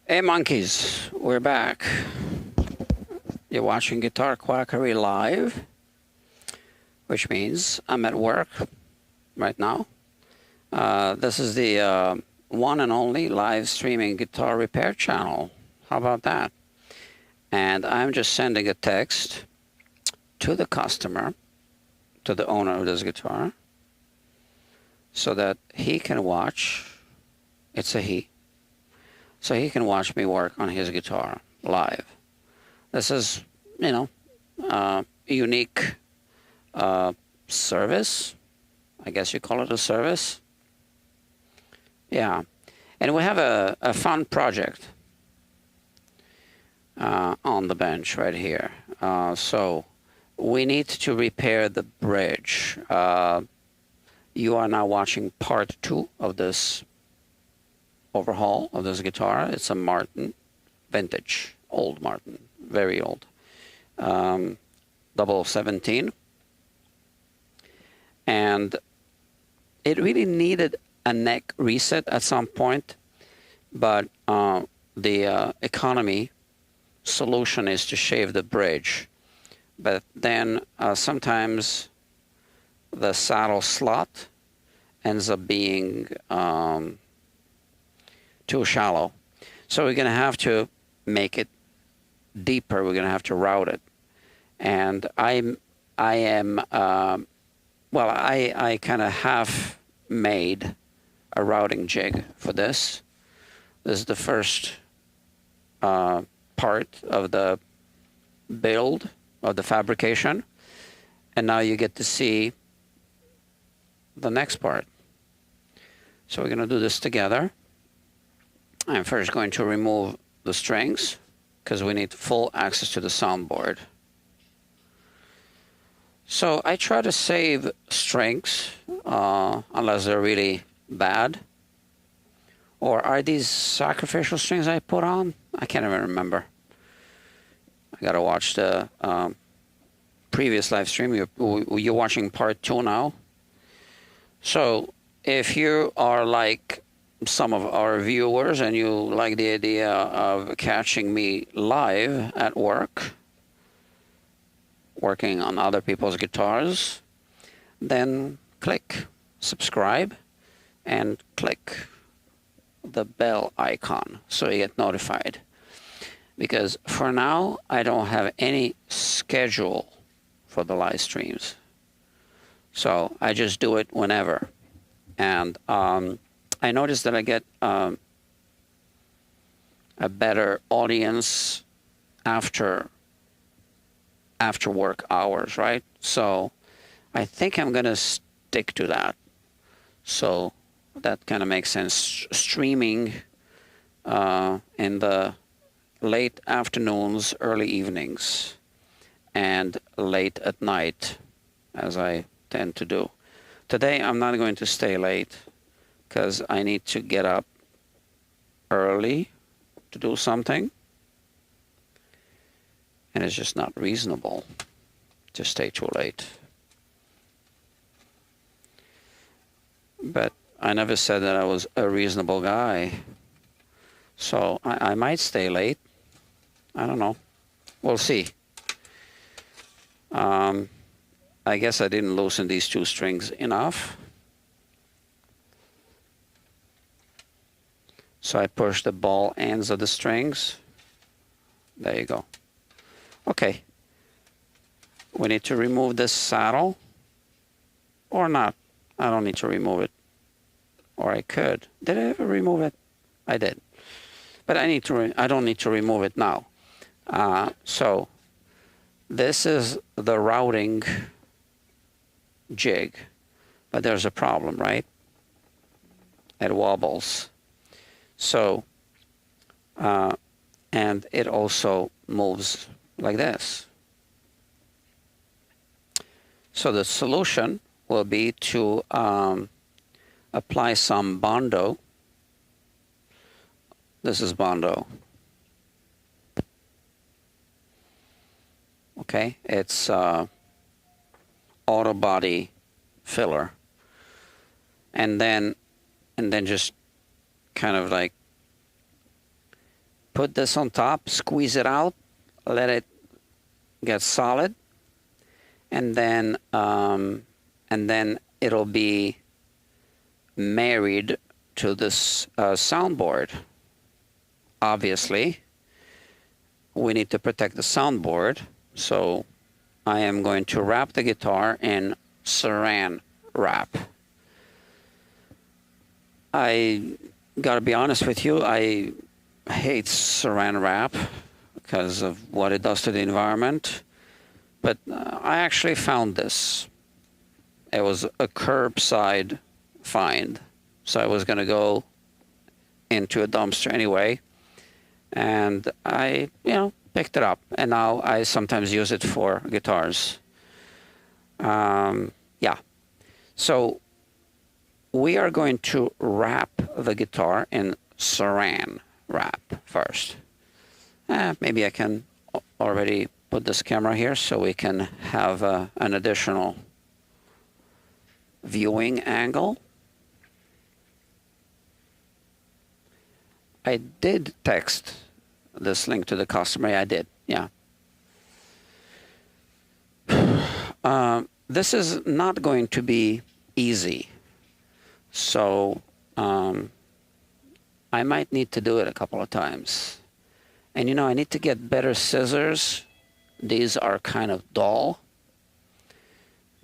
Hey monkeys, we're back. You're watching Guitar Quackery live, which means I'm at work right now. This is the one and only live streaming guitar repair channel. How about that? And I'm just sending a text to the customer, to the owner of this guitar, so that he can watch. It's a he. So he can watch me work on his guitar live. This is, a unique service. I guess you call it a service. Yeah. And we have a fun project on the bench right here. So we need to repair the bridge. You are now watching part 2 of this overhaul of this guitar. It's a Martin, vintage, old Martin, very old, 0017, and it really needed a neck reset at some point, but the economy solution is to shave the bridge, but then sometimes the saddle slot ends up being too shallow. So we're going to have to make it deeper. We're going to have to route it. And I kind of have made a routing jig for this. This is the first part of the build of the fabrication. And now you get to see the next part. So we're going to do this together. I'm first going to remove the strings because we need full access to the soundboard. So I try to save strings unless they're really bad. Or are these sacrificial strings I put on? I can't even remember. I gotta watch the previous live stream. You're watching part 2 now. So if you are like some of our viewers and you like the idea of catching me live at work, working on other people's guitars, then click subscribe and click the bell icon so you get notified. Because for now, I don't have any schedule for the live streams. So I just do it whenever. And I noticed that I get a better audience after work hours, right? So I think I'm going to stick to that. So that kind of makes sense. Streaming in the late afternoons, early evenings, and late at night, as I tend to do. Today I'm not going to stay late because I need to get up early to do something. And it's just not reasonable to stay too late. But I never said that I was a reasonable guy. So I might stay late. I don't know. We'll see. I guess I didn't loosen these 2 strings enough. So I push the ball ends of the strings. There you go. Okay. We need to remove this saddle. Or not. I don't need to remove it. Or I could. Did I ever remove it? I did. But I don't need to remove it now. So this is the routing jig. But there's a problem, right? It wobbles. So, and it also moves like this. So the solution will be to apply some Bondo. This is Bondo. Okay, it's auto body filler, and then just kind of like put this on top, squeeze it out, let it get solid, and then it'll be married to this soundboard. Obviously, we need to protect the soundboard, so I am going to wrap the guitar in saran wrap. I gotta be honest with you, I hate saran wrap because of what it does to the environment, but I actually found this. It was a curbside find, so I was gonna go into a dumpster anyway, and I, picked it up, and now I sometimes use it for guitars. Yeah, so we are going to wrap the guitar in saran wrap first. Maybe I can already put this camera here so we can have an additional viewing angle. I did text this link to the customer. I did, yeah. This is not going to be easy. So I might need to do it a couple of times. And I need to get better scissors. These are kind of dull,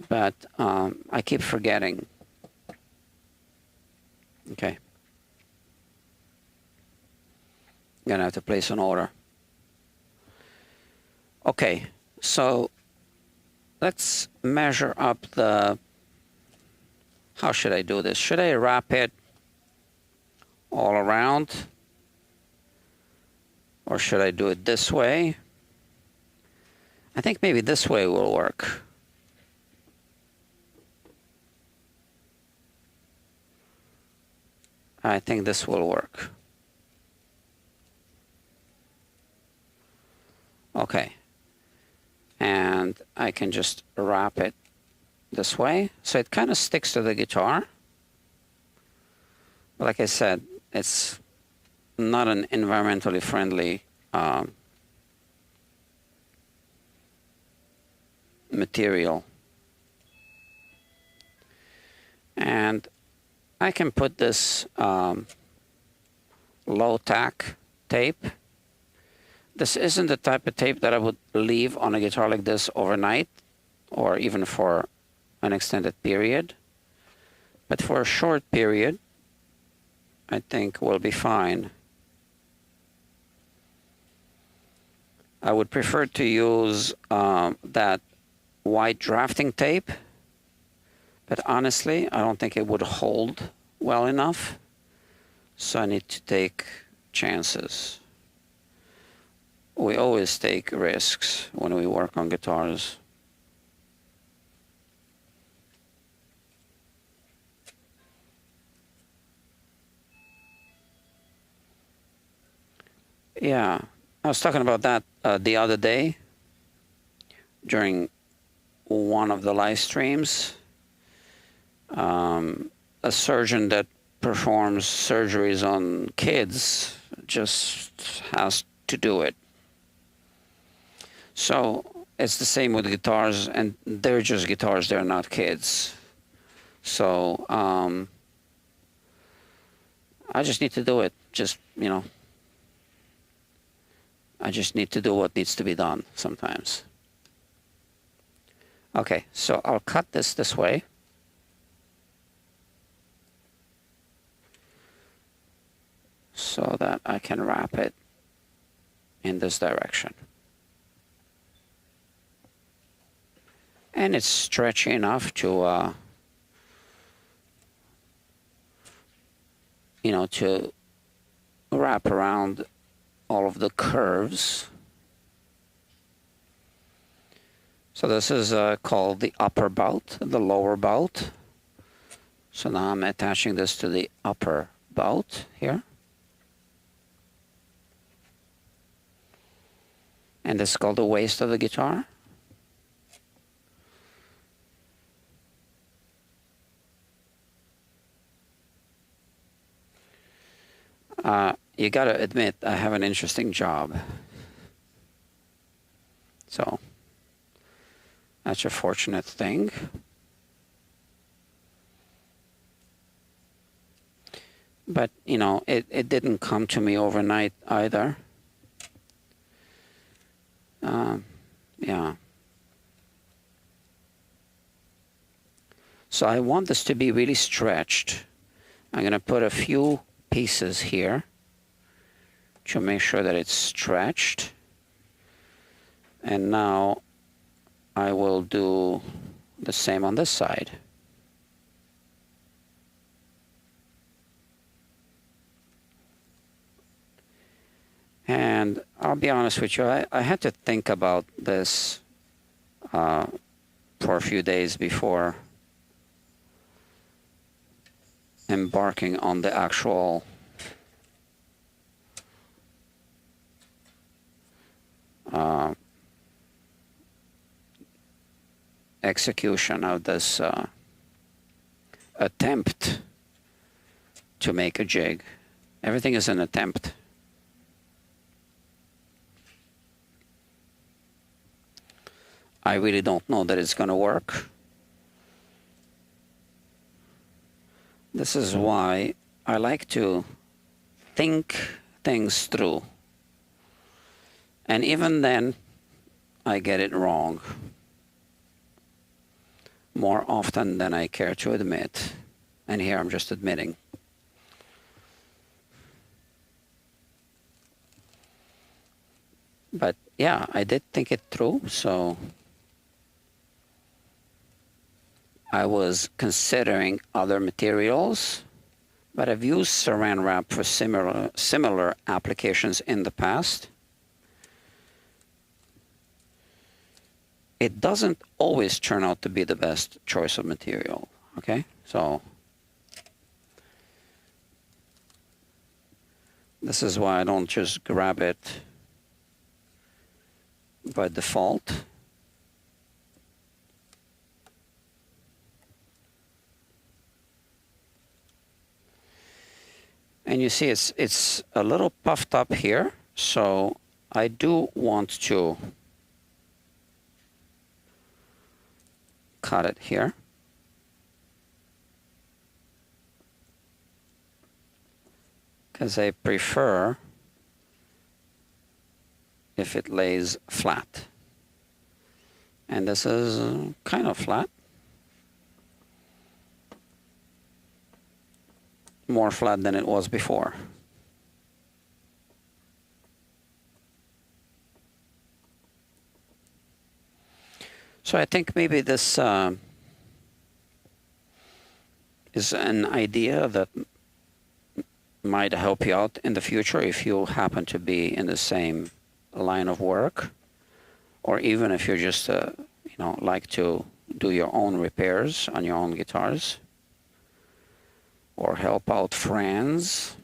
but I keep forgetting. Okay. Gonna have to place an order. Okay, so let's measure up the, how should I do this? Should I wrap it all around? Or should I do it this way? I think maybe this way will work. I think this will work. Okay. And I can just wrap it this way. So it kind of sticks to the guitar. But like I said, it's not an environmentally friendly material. And I can put this low-tack tape. This isn't the type of tape that I would leave on a guitar like this overnight or even for an extended period. But for a short period, I think we'll be fine. I would prefer to use that white drafting tape, but honestly, I don't think it would hold well enough, so I need to take chances. We always take risks when we work on guitars. Yeah, I was talking about that the other day during one of the live streams. A surgeon that performs surgeries on kids just has to do it. So it's the same with guitars, and they're just guitars, they're not kids. So I just need to do it. Just, I just need to do what needs to be done sometimes. Okay, so I'll cut this way. So that I can wrap it in this direction. And it's stretchy enough to, to wrap around all of the curves. So this is called the upper bout, the lower bout. So now I'm attaching this to the upper bout here. And this is called the waist of the guitar. you gotta admit, I have an interesting job. So that's a fortunate thing. But, you know, it didn't come to me overnight either. Yeah. So I want this to be really stretched. I'm going to put a few pieces here to make sure that it's stretched. And now I will do the same on this side. And I'll be honest with you, I had to think about this for a few days before embarking on the actual execution of this attempt to make a jig. Everything is an attempt. I really don't know that it's going to work. This is why I like to think things through. And even then, I get it wrong more often than I care to admit. And here I'm just admitting. But yeah, I did think it through, so I was considering other materials, but I've used saran wrap for similar applications in the past. It doesn't always turn out to be the best choice of material, okay? So this is why I don't just grab it by default. And you see it's a little puffed up here, so I do want to cut it here. Because I prefer if it lays flat. And this is kind of flat. More flat than it was before. So I think maybe this is an idea that might help you out in the future if you happen to be in the same line of work, or even if you're just you know, like to do your own repairs on your own guitars, or help out friends.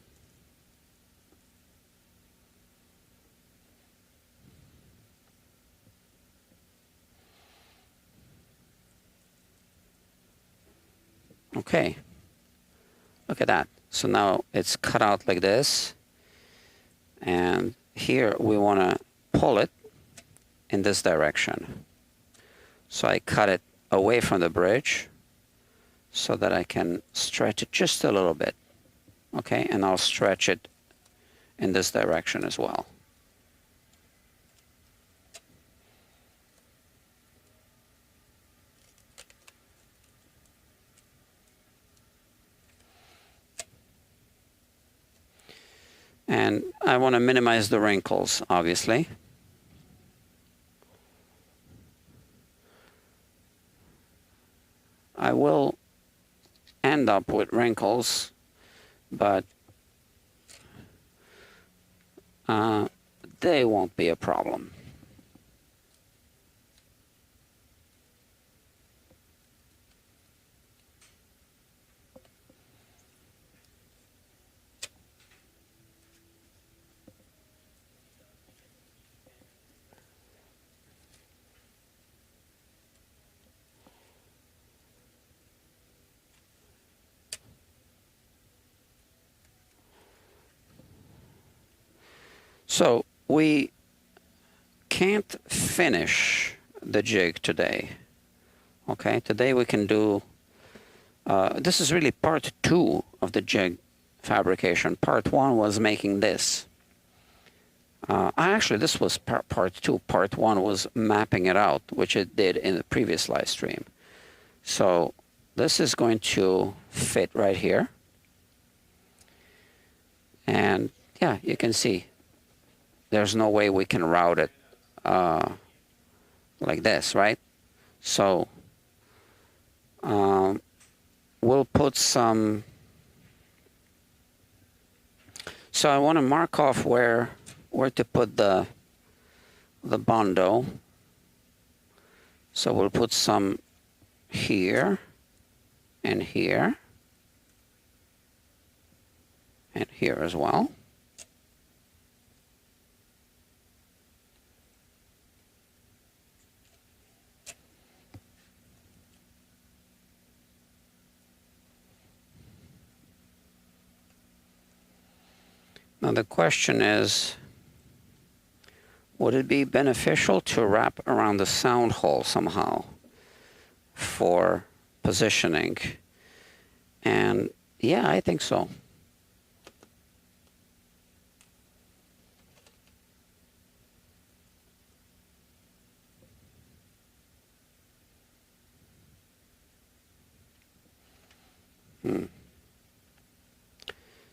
Okay, look at that. So now it's cut out like this, and here we want to pull it in this direction. So I cut it away from the bridge so that I can stretch it just a little bit. Okay, and I'll stretch it in this direction as well. And I want to minimize the wrinkles, obviously. I will end up with wrinkles, but they won't be a problem. So we can't finish the jig today. Okay, today we can do, this is really part 2 of the jig fabrication. Part 1 was making this. Actually, this was part 2. Part 1 was mapping it out, which it did in the previous live stream. So this is going to fit right here. And yeah, you can see there's no way we can route it like this, right? So we'll put some. So I want to mark off where to put the bondo. So we'll put some here and here and here as well. Now the question is, would it be beneficial to wrap around the sound hole somehow for positioning? And yeah, I think so.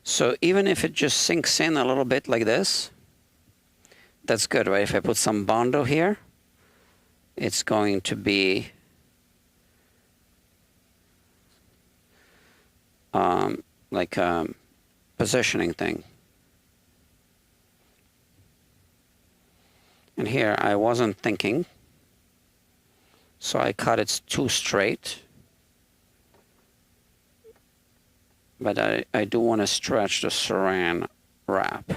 So even if it just sinks in a little bit like this, that's good, right? If I put some bondo here, it's going to be like a positioning thing. And here I wasn't thinking, so I cut it too straight. But I do want to stretch the saran wrap.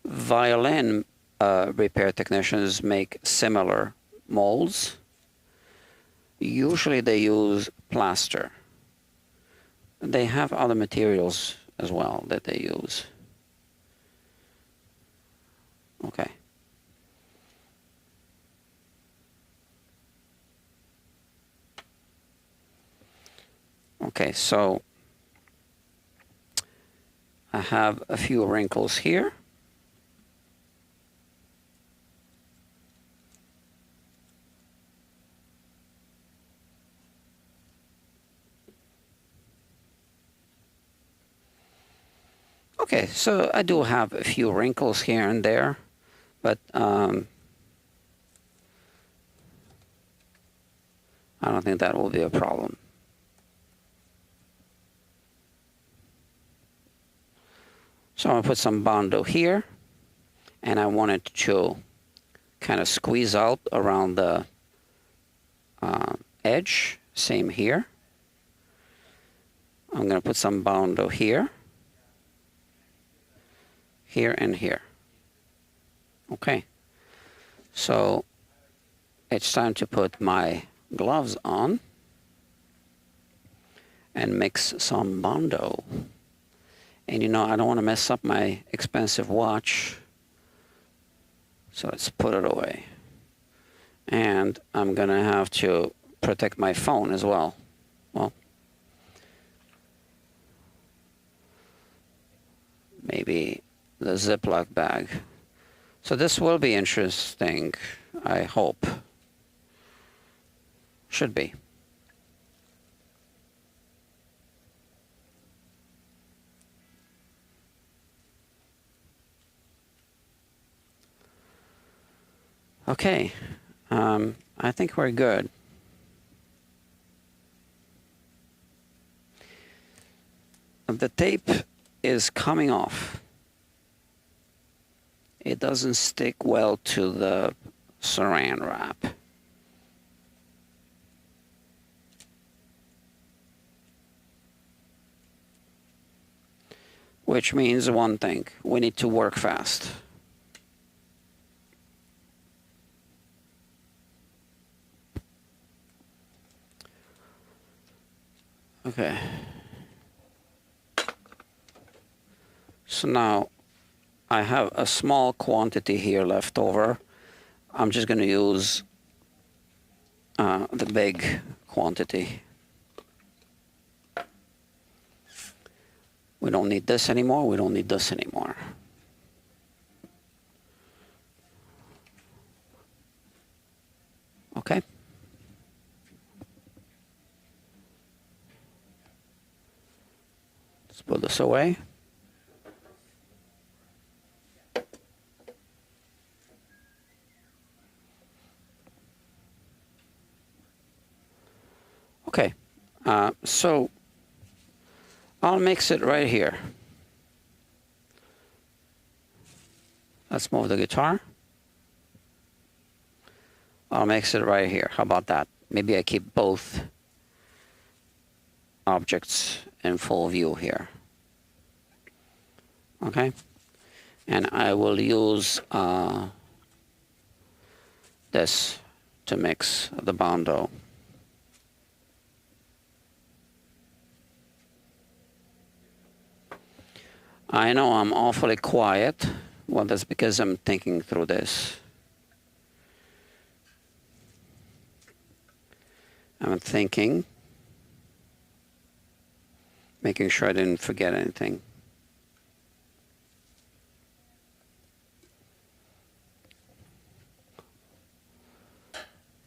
Violin repair technicians make similar molds. Usually they use plaster. They have other materials as well that they use. Okay. Okay, so I have a few wrinkles here. Okay, so I do have a few wrinkles here and there, but I don't think that will be a problem. So I'm going to put some bondo here, and I want it to kind of squeeze out around the edge. Same here. I'm going to put some bondo here, here, and here. Okay. So it's time to put my gloves on and mix some bondo. And you know, I don't want to mess up my expensive watch, so let's put it away. And I'm going to have to protect my phone as well. Well, maybe the Ziploc bag. So this will be interesting, I hope. Should be. Okay, I think we're good. The tape is coming off. It doesn't stick well to the saran wrap. Which means one thing, we need to work fast. Okay. So now I have a small quantity here left over. I'm just going to use the big quantity. We don't need this anymore. We don't need this anymore. Okay. Let's put this away. Okay. So I'll mix it right here. Let's move the guitar. I'll mix it right here. How about that? Maybe I keep both objects in full view here. Okay. And I will use this to mix the bondo. I know I'm awfully quiet. Well, that's because I'm thinking through this. I'm thinking, making sure I didn't forget anything.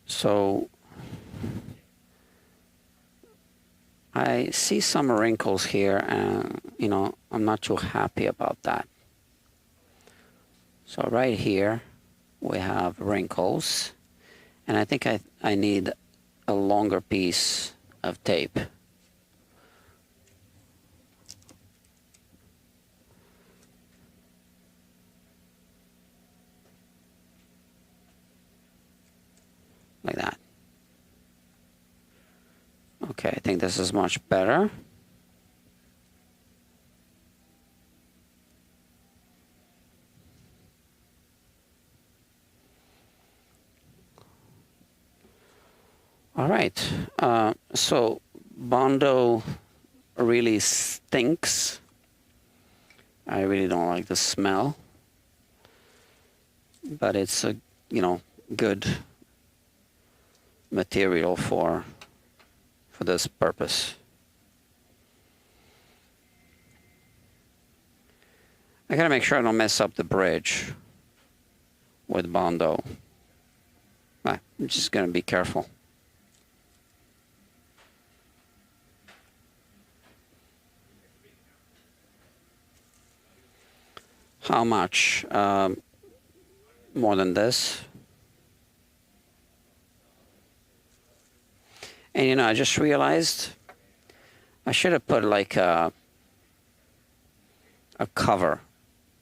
So I see some wrinkles here, and you know, I'm not too happy about that. So right here we have wrinkles, and I think I need a longer piece of tape. Like that. Okay, I think this is much better. All right, so Bondo really stinks. I really don't like the smell, but it's a, you know, good material for this purpose. I gotta make sure I don't mess up the bridge with Bondo. I'm just gonna be careful. How much? More than this? And you know, I just realized I should have put like a cover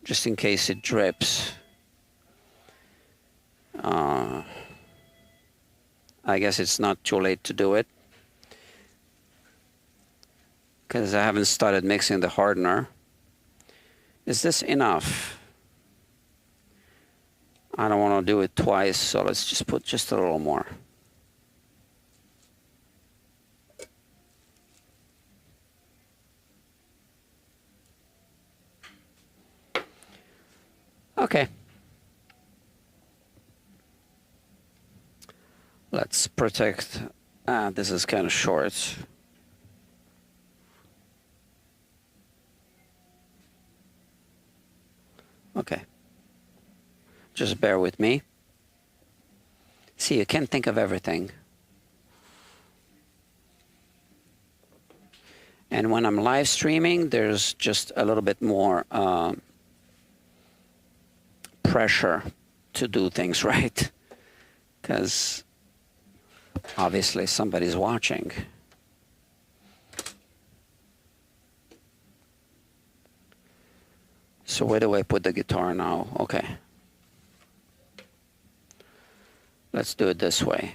just in case it drips. I guess it's not too late to do it because I haven't started mixing the hardener. Is this enough? I don't want to do it twice, so let's just put just a little more. Okay. Let's protect. This is kind of short. Okay. Just bear with me. See, you can't think of everything. And when I'm live streaming, there's just a little bit more pressure to do things right, because obviously somebody's watching. So where do I put the guitar now? Okay. Let's do it this way.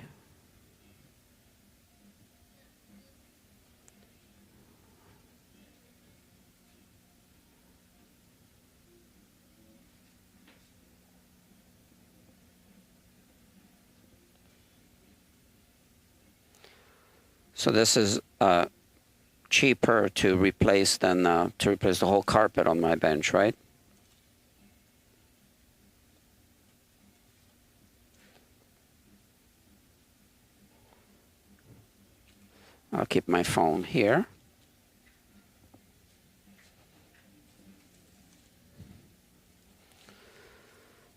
So this is cheaper to replace than to replace the whole carpet on my bench, right? I'll keep my phone here.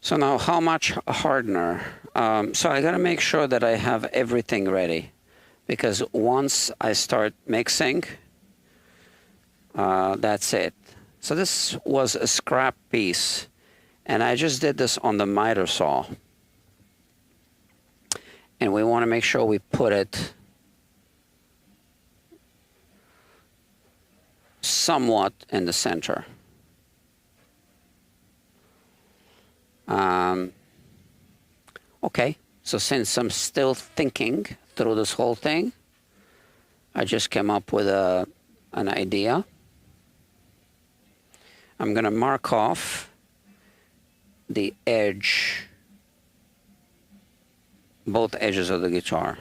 So now, how much hardener? So I got to make sure that I have everything ready, because once I start mixing, that's it. So this was a scrap piece, and I just did this on the miter saw. And we want to make sure we put it somewhat in the center. Okay, so since I'm still thinking through this whole thing, I just came up with an idea. I'm going to mark off the edge, both edges of the guitar.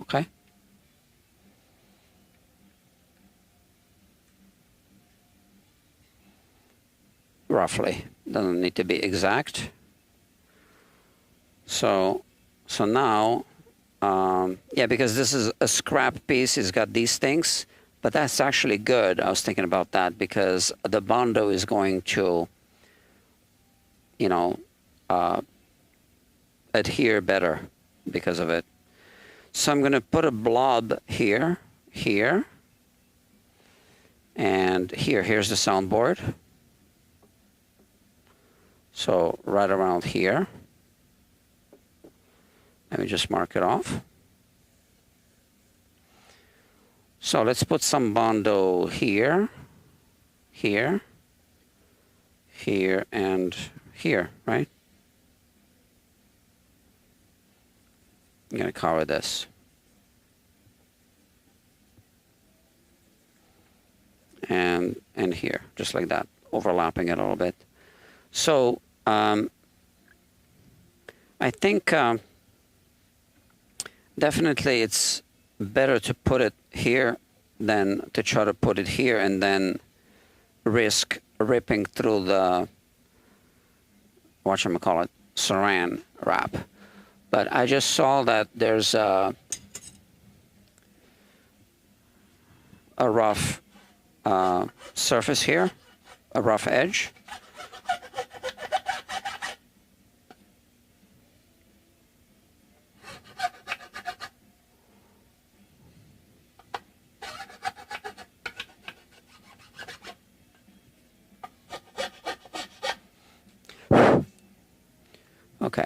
Okay. Roughly, doesn't need to be exact. So now, yeah, because this is a scrap piece, it's got these things, but that's actually good. I was thinking about that because the Bondo is going to, you know, adhere better because of it. So I'm going to put a blob here, here, and here. Here's the soundboard. So right around here. Let me just mark it off. So let's put some Bondo here, here, here, and here, right? I'm going to cover this. And here, just like that, overlapping it a little bit. So I think definitely it's better to put it here than to try to put it here and then risk ripping through the, whatchamacallit, saran wrap. But I just saw that there's a rough surface here, a rough edge. Okay.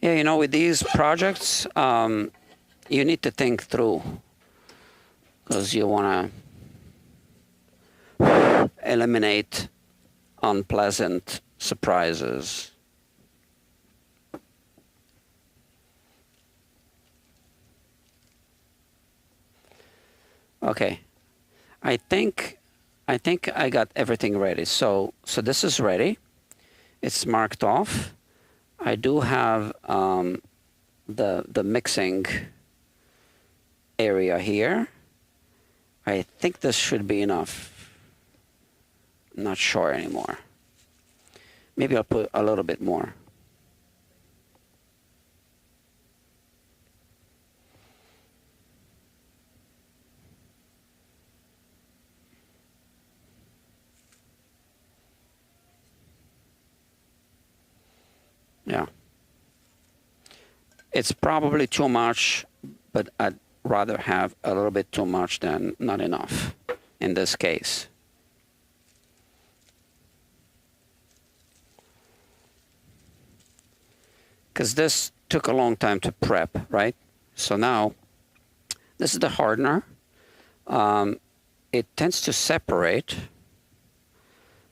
Yeah, you know, with these projects, you need to think through because you want to eliminate unpleasant surprises. Okay, I think I got everything ready. So this is ready. It's marked off. I do have the mixing area here. I think this should be enough. I'm not sure anymore. Maybe I'll put a little bit more. Yeah. It's probably too much, but I'd rather have a little bit too much than not enough in this case. Because this took a long time to prep, right? So now, this is the hardener. It tends to separate,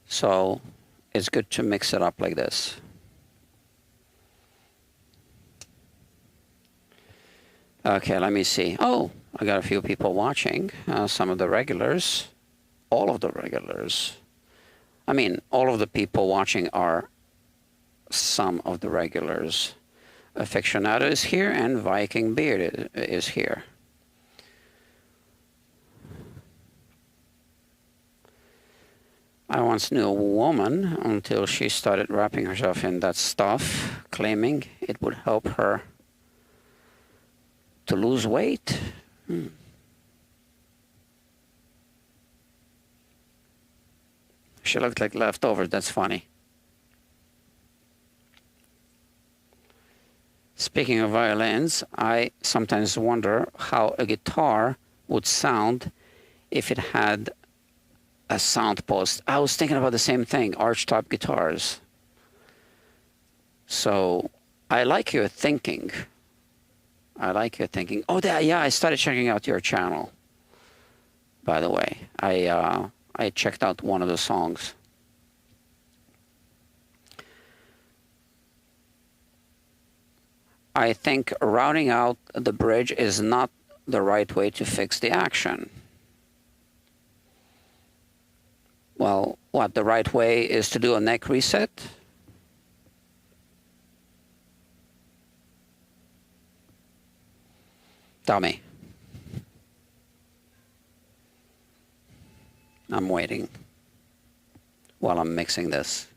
so it's good to mix it up like this. Okay, let me see. Oh, I got a few people watching. Some of the regulars, all of the regulars. I mean, all of the people watching are some of the regulars. Aficionado is here, and Viking Beard is here. I once knew a woman until she started wrapping herself in that stuff, claiming it would help her to lose weight. She looked like leftovers. That's funny. Speaking of violins, I sometimes wonder how a guitar would sound if it had a sound post. I was thinking about the same thing, archtop guitars. So I like your thinking. I like your thinking. Oh, yeah, I started checking out your channel, by the way. I checked out one of the songs. I think routing out the bridge is not the right way to fix the action. Well, what, the right way is to do a neck reset? Tell me. I'm waiting while I'm mixing this.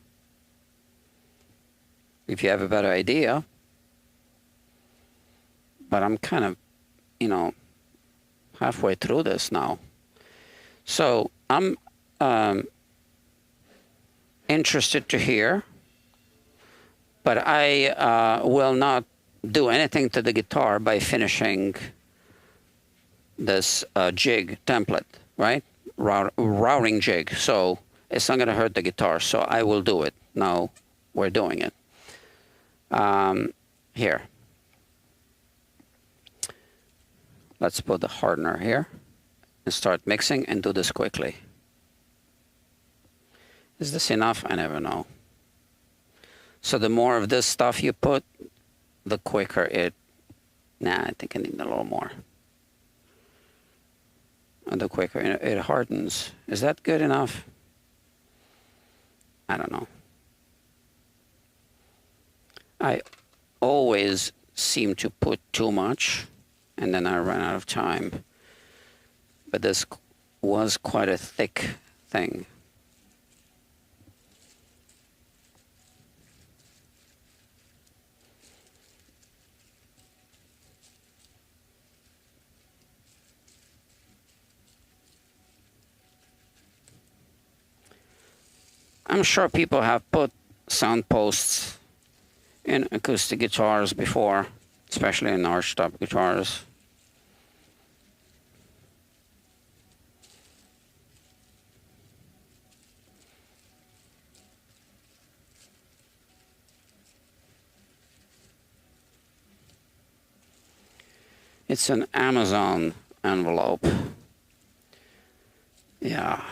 If you have a better idea. But I'm kind of, you know, halfway through this now. So I'm interested to hear, but I will not do anything to the guitar by finishing this jig template, right? Routing jig. So it's not going to hurt the guitar. So I will do it. Now we're doing it. Here. Let's put the hardener here and start mixing and do this quickly. Is this enough? I never know. So the more of this stuff you put, the quicker it... Nah, I think I need a little more. And the quicker it hardens. Is that good enough? I don't know. I always seem to put too much, and then I run out of time. But this was quite a thick thing. I'm sure people have put sound posts in acoustic guitars before, especially in archtop guitars. It's an Amazon envelope. Yeah.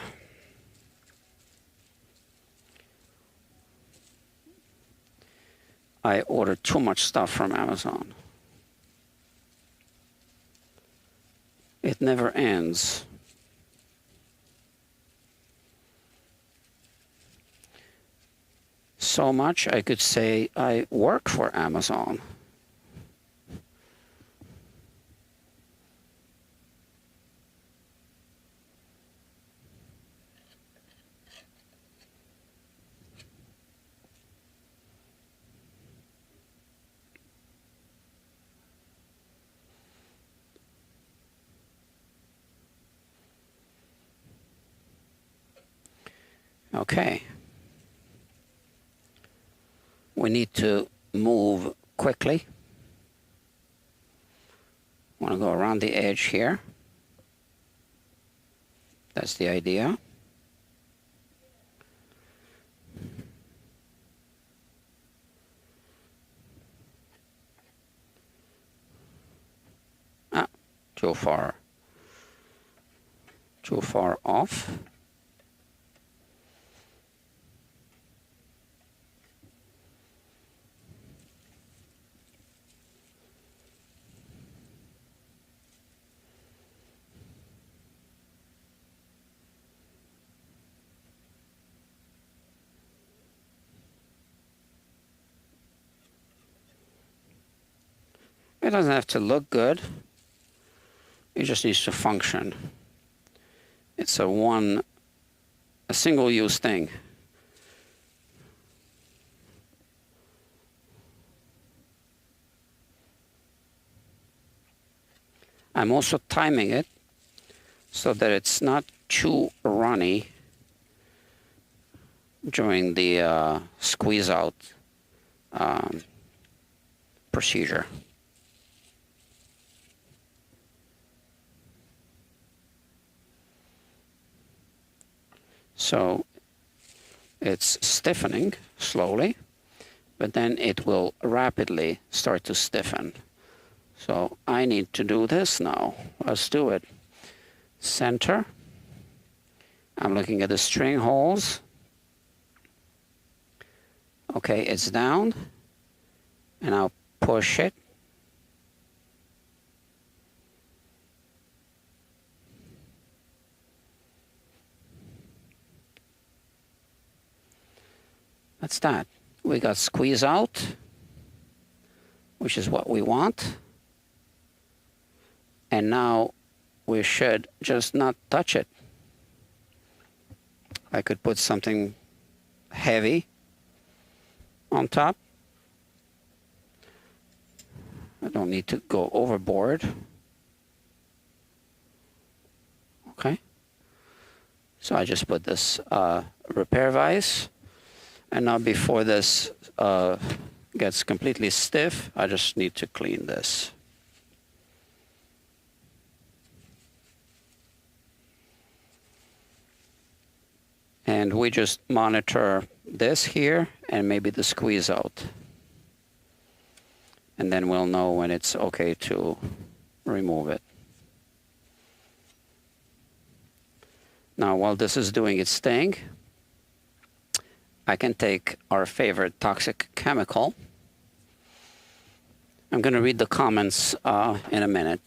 I ordered too much stuff from Amazon. It never ends. So much I could say I work for Amazon. Okay. We need to move quickly. I want to go around the edge here. That's the idea. Ah, too far. Too far off. It doesn't have to look good. It just needs to function. It's a single-use thing. I'm also timing it so that it's not too runny during the squeeze out procedure. So it's stiffening slowly, but then it will rapidly start to stiffen. So I need to do this now. Let's do it. Center. I'm looking at the string holes. Okay, it's down. And I'll push it. That's that. We got squeeze out, which is what we want. And now we should just not touch it. I could put something heavy on top. I don't need to go overboard. Okay. So I just put this repair vise. And now before this gets completely stiff, I just need to clean this. And we just monitor this here and maybe the squeeze out. And then we'll know when it's okay to remove it. Now, while this is doing its thing, I can take our favorite toxic chemical. I'm going to read the comments in a minute.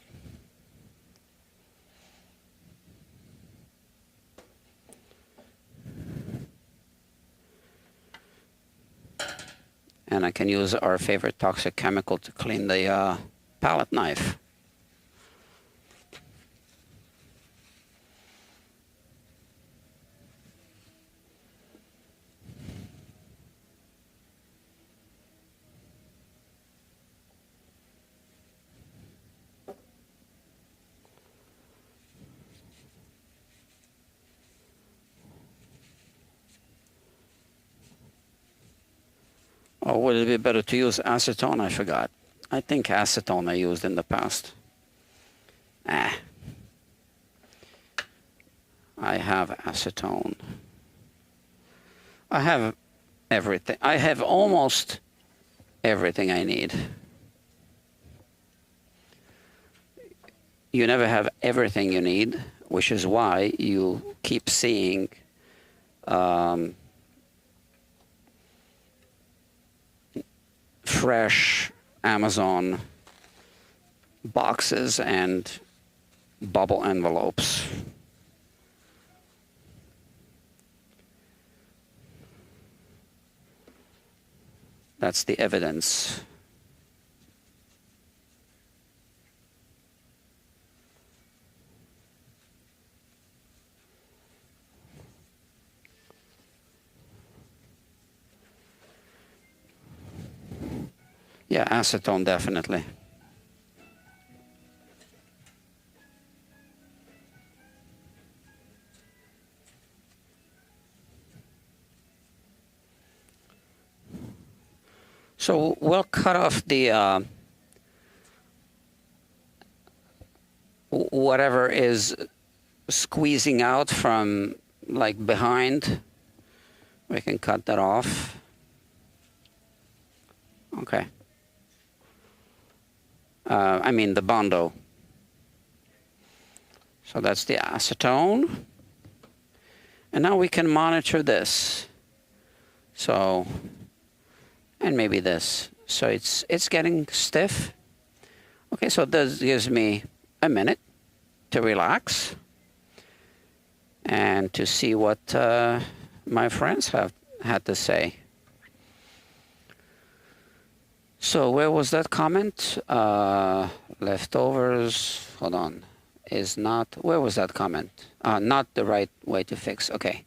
And I can use our favorite toxic chemical to clean the palette knife. Or would it be better to use acetone? I forgot. I think acetone I used in the past. I have acetone. I have everything. I have almost everything I need. You never have everything you need, which is why you keep seeing fresh Amazon boxes and bubble envelopes. That's the evidence. Yeah, acetone, definitely. So we'll cut off the whatever is squeezing out from like behind. We can cut that off. Okay. I mean the Bondo. So that's the acetone. And now we can monitor this. So, and maybe this. So it's getting stiff. Okay, so this gives me a minute to relax and to see what my friends have had to say. So where was that comment? Leftovers, hold on, is not, where was that comment? Not the right way to fix, okay.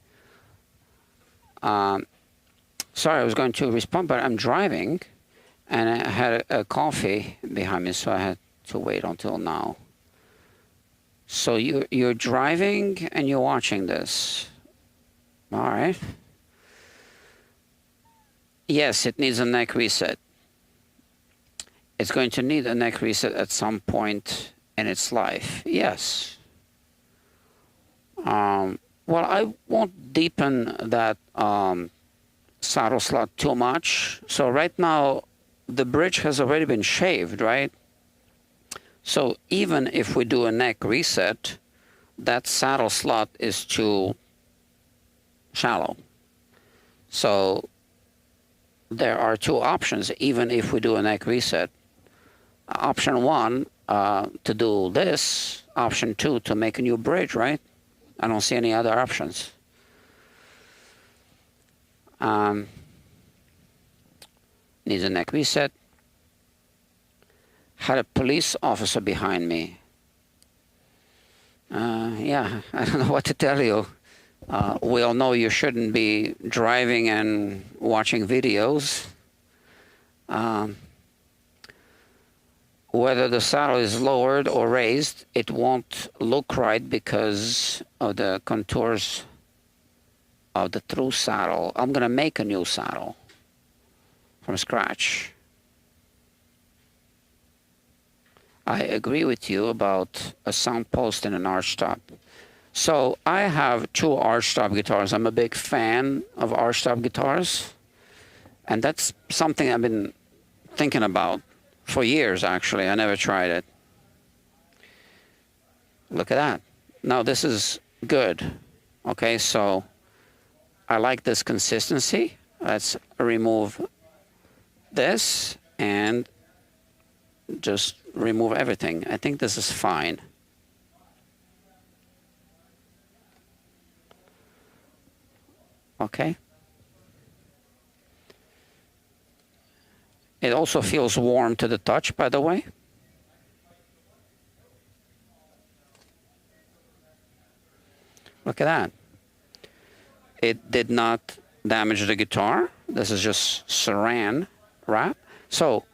Sorry, I was going to respond, but I'm driving and I had a coffee behind me, so I had to wait until now. So you're driving and you're watching this. All right. Yes, it needs a neck reset. It's going to need a neck reset at some point in its life. Yes. Well, I won't deepen that saddle slot too much. So right now, the bridge has already been shaved, right? So even if we do a neck reset, that saddle slot is too shallow. So there are two options, even if we do a neck reset. Option one, to do this. Option two, to make a new bridge, right? I don't see any other options. Needs a neck reset. Had a police officer behind me. Yeah, I don't know what to tell you. We all know you shouldn't be driving and watching videos. Whether the saddle is lowered or raised, it won't look right because of the contours of the true saddle. I'm going to make a new saddle from scratch. I agree with you about a sound post and an archtop. So I have two archtop guitars. I'm a big fan of archtop guitars. And that's something I've been thinking about for years, actually. I never tried it. Look at that. Now this is good. Okay, so I like this consistency. Let's remove this and just remove everything. I think this is fine. Okay. It also feels warm to the touch, by the way. Look at that. It did not damage the guitar. This is just saran wrap. So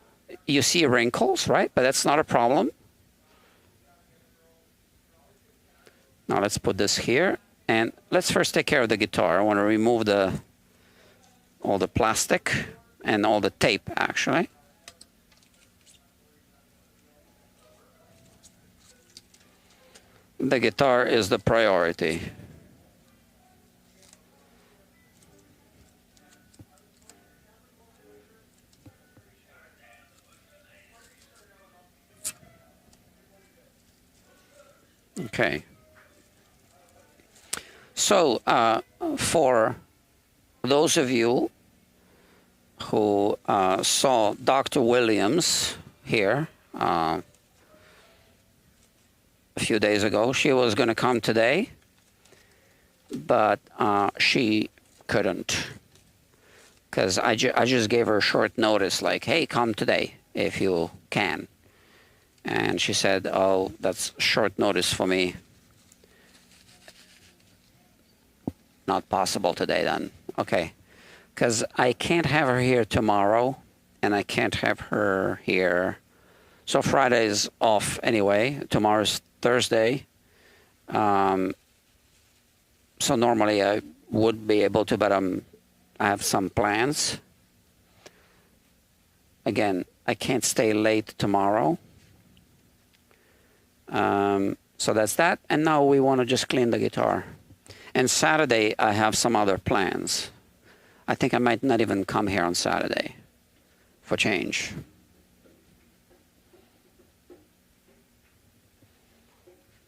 you see wrinkles, right? But that's not a problem. Now let's put this here. And let's first take care of the guitar. I want to remove all the plastic and all the tape, actually. The guitar is the priority. Okay. So for those of you who saw Dr. Williams here a few days ago, she was going to come today, but she couldn't because I just gave her a short notice, like, hey, come today if you can. And she said, oh, that's short notice for me. Not possible today then. Okay. Because I can't have her here tomorrow, and I can't have her here. So Friday is off anyway. Tomorrow's Thursday. So normally I would be able to, but I have some plans. Again, I can't stay late tomorrow. So that's that. And now we want to just clean the guitar. And Saturday, I have some other plans. I think I might not even come here on Saturday for change.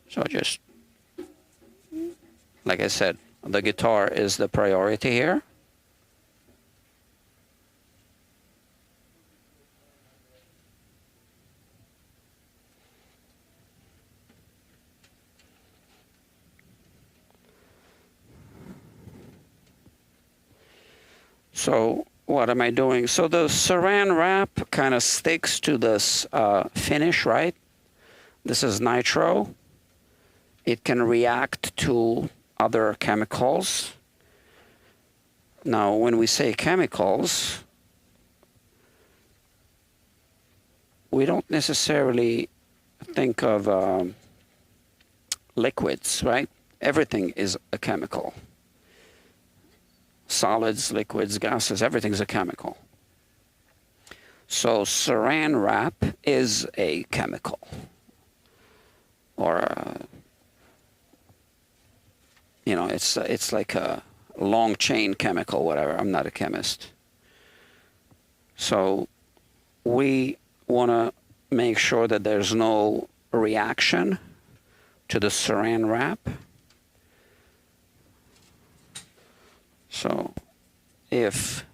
So just, like I said, the guitar is the priority here. So what am I doing? So the saran wrap kind of sticks to this finish, right? This is nitro. It can react to other chemicals. Now, when we say chemicals, we don't necessarily think of liquids, right? Everything is a chemical. Solids, liquids, gases, everything's a chemical. So saran wrap is a chemical, or you know, it's like a long chain chemical, whatever. I'm not a chemist. So we want to make sure that there's no reaction to the saran wrap. So if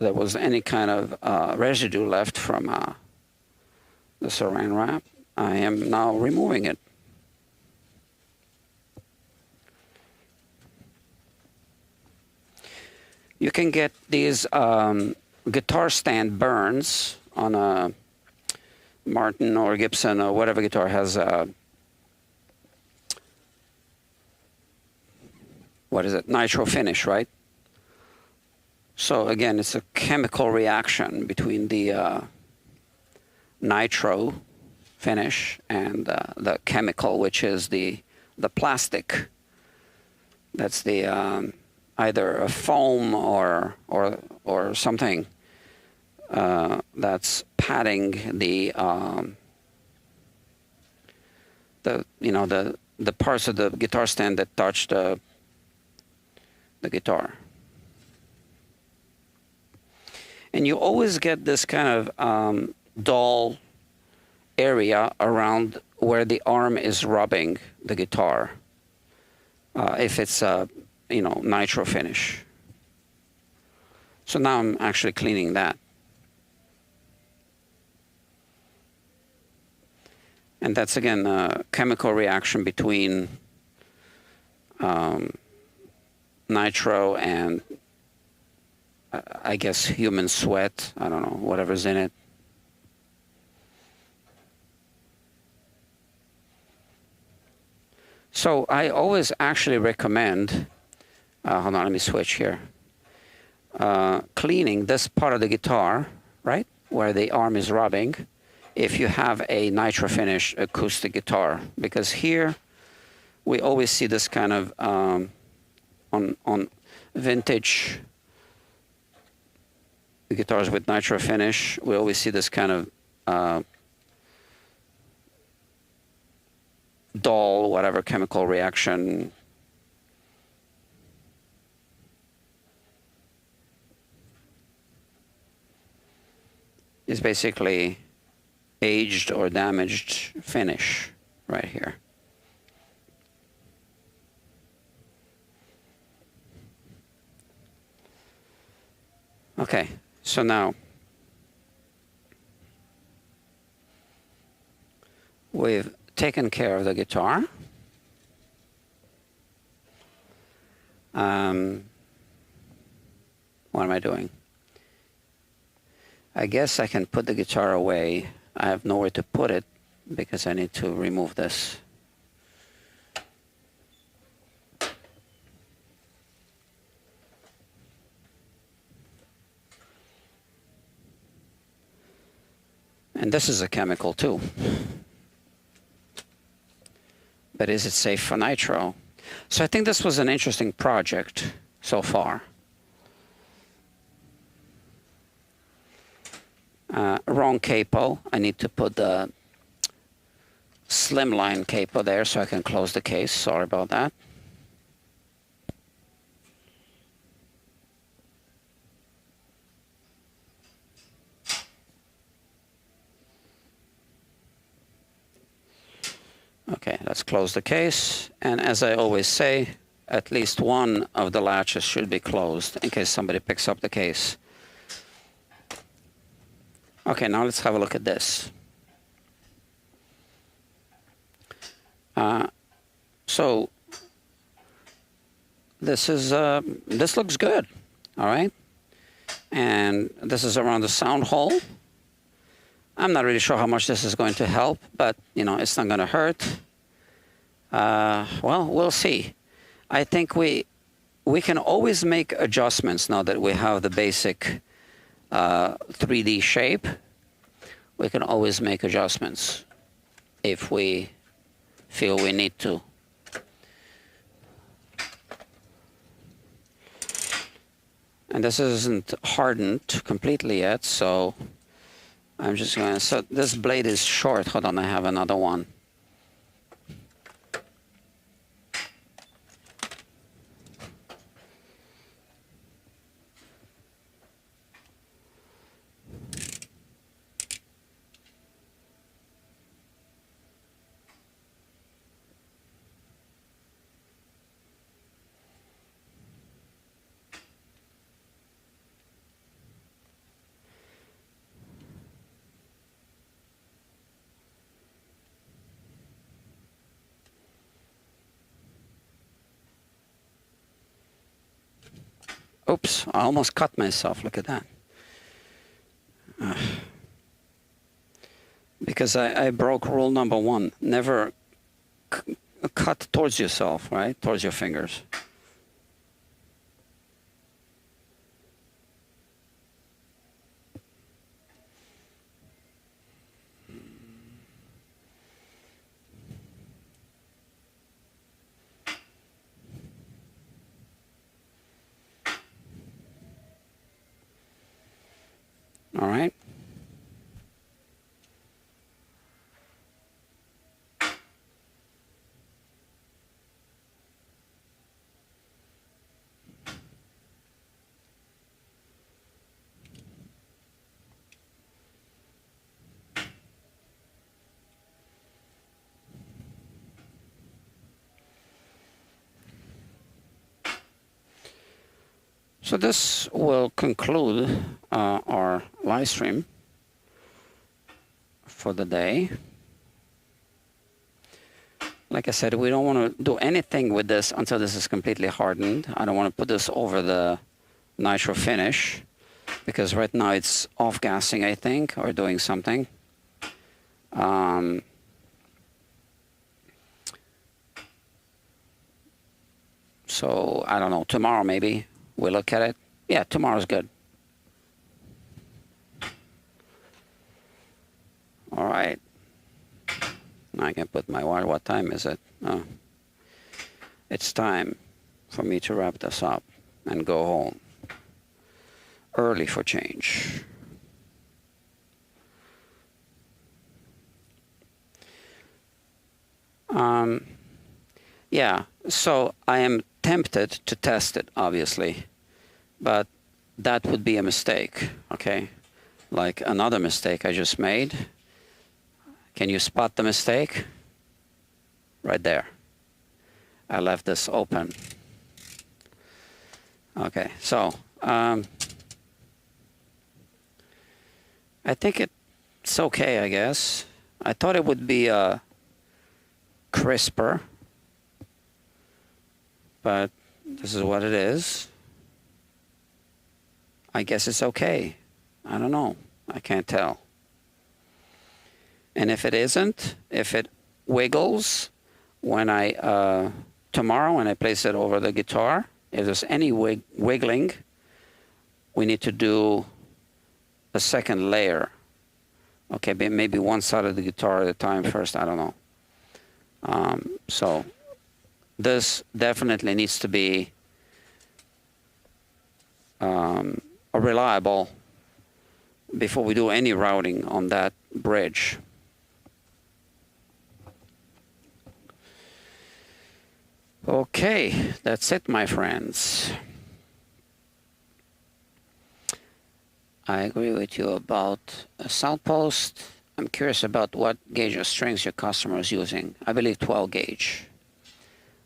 there was any kind of residue left from the saran wrap, I am now removing it. You can get these guitar stand burns on a Martin or Gibson or whatever guitar has what is it, nitro finish, right? So again, it's a chemical reaction between the nitro finish and the chemical, which is the plastic. That's the either a foam or something that's padding the you know, the parts of the guitar stand that touch the guitar. And you always get this kind of dull area around where the arm is rubbing the guitar, if it's a, you know, nitro finish. So now I'm actually cleaning that. And that's, again, a chemical reaction between nitro and I guess human sweat, I don't know, whatever's in it. So I always actually recommend, hold on, let me switch here. Cleaning this part of the guitar, right, where the arm is rubbing, if you have a nitro finish acoustic guitar, because here we always see this kind of on vintage guitars with nitro finish, we always see this kind of dull, whatever, chemical reaction. Is basically aged or damaged finish right here. Okay, so now we've taken care of the guitar. What am I doing? I guess I can put the guitar away. I have nowhere to put it because I need to remove this. And this is a chemical too. But is it safe for nitro? So I think this was an interesting project so far. Wrong capo. I need to put the slimline capo there so I can close the case. Sorry about that. Okay, let's close the case. And as I always say, at least one of the latches should be closed in case somebody picks up the case. Okay, now let's have a look at this. So this is this looks good, all right. And this is around the sound hole. I'm not really sure how much this is going to help, but you know, it's not going to hurt. Well, we'll see. I think we can always make adjustments now that we have the basic 3D shape. We can always make adjustments if we feel we need to. And this isn't hardened completely yet, so I'm just going to, so this blade is short. Hold on, I have another one. Oops, I almost cut myself, look at that. Because I broke rule number 1, never cut towards yourself, right? Towards your fingers. All right. So this will conclude our live stream for the day. Like I said, we don't want to do anything with this until this is completely hardened. I don't want to put this over the nitro finish because right now it's off-gassing, I think, or doing something. So I don't know, tomorrow maybe we'll look at it. Yeah, tomorrow's good. All right. Now I can put my wire. What time is it? Oh, it's time for me to wrap this up and go home. Early for change. Yeah, so I am tempted to test it, obviously, but that would be a mistake, okay? Like another mistake I just made. Can you spot the mistake? Right there. I left this open. Okay, so I think it's okay, I guess. I thought it would be crisper, but this is what it is. I guess it's okay. I don't know. I can't tell. And if it isn't, if it wiggles when I, tomorrow when I place it over the guitar, if there's any wiggling, we need to do a second layer. Okay, maybe one side of the guitar at a time first, I don't know. So this definitely needs to be reliable before we do any routing on that bridge. Okay, that's it, my friends. I agree with you about a sound post. I'm curious about what gauge of strings your customer is using. I believe 12 gauge.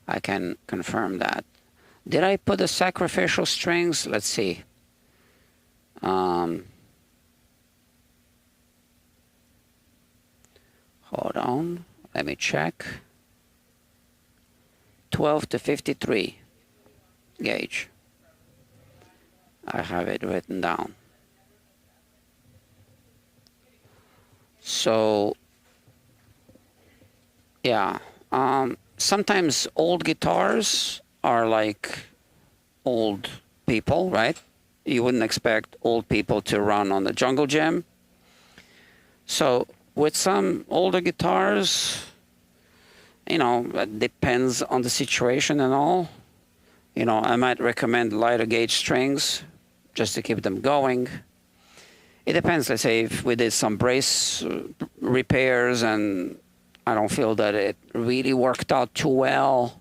I can confirm that. Did I put the sacrificial strings? Let's see. Hold on, let me check. 12 to 53 gauge. I have it written down. So, yeah, sometimes old guitars are like old people, right? You wouldn't expect old people to run on the jungle gym. So with some older guitars, you know, it depends on the situation and all. You know, I might recommend lighter gauge strings just to keep them going. It depends. Let's say if we did some brace repairs and I don't feel that it really worked out too well,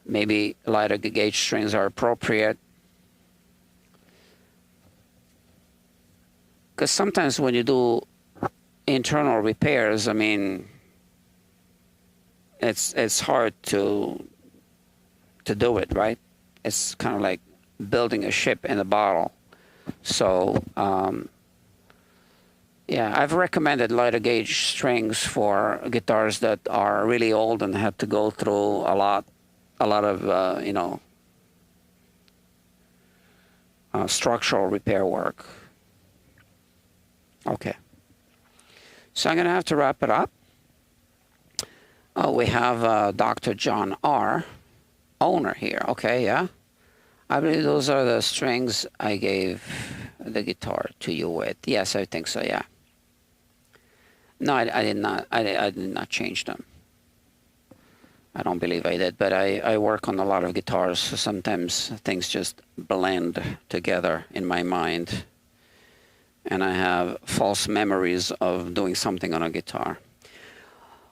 maybe lighter gauge strings are appropriate. Because sometimes when you do internal repairs, I mean, it's hard to do it, right? It's kind of like building a ship in a bottle. So, yeah, I've recommended lighter gauge strings for guitars that are really old and have to go through a lot of, you know, structural repair work. Okay. So I'm going to have to wrap it up. Oh, we have Dr. John R., owner here. Okay, yeah. I believe those are the strings I gave the guitar to you with. Yes, I think so, yeah. No, I did not. I did not change them. I don't believe I did, but I work on a lot of guitars, so sometimes things just blend together in my mind. And I have false memories of doing something on a guitar.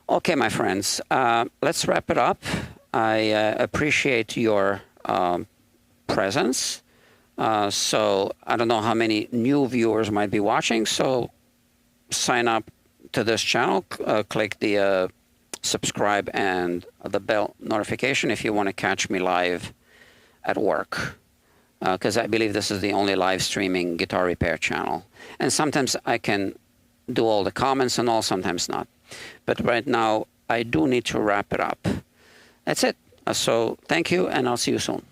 Okay, my friends, let's wrap it up. I appreciate your presence. So I don't know how many new viewers might be watching, so sign up to this channel, click the subscribe and the bell notification if you want to catch me live at work. Because I believe this is the only live streaming guitar repair channel. And sometimes I can do all the comments and all, sometimes not. But right now, I do need to wrap it up. That's it. So thank you, and I'll see you soon.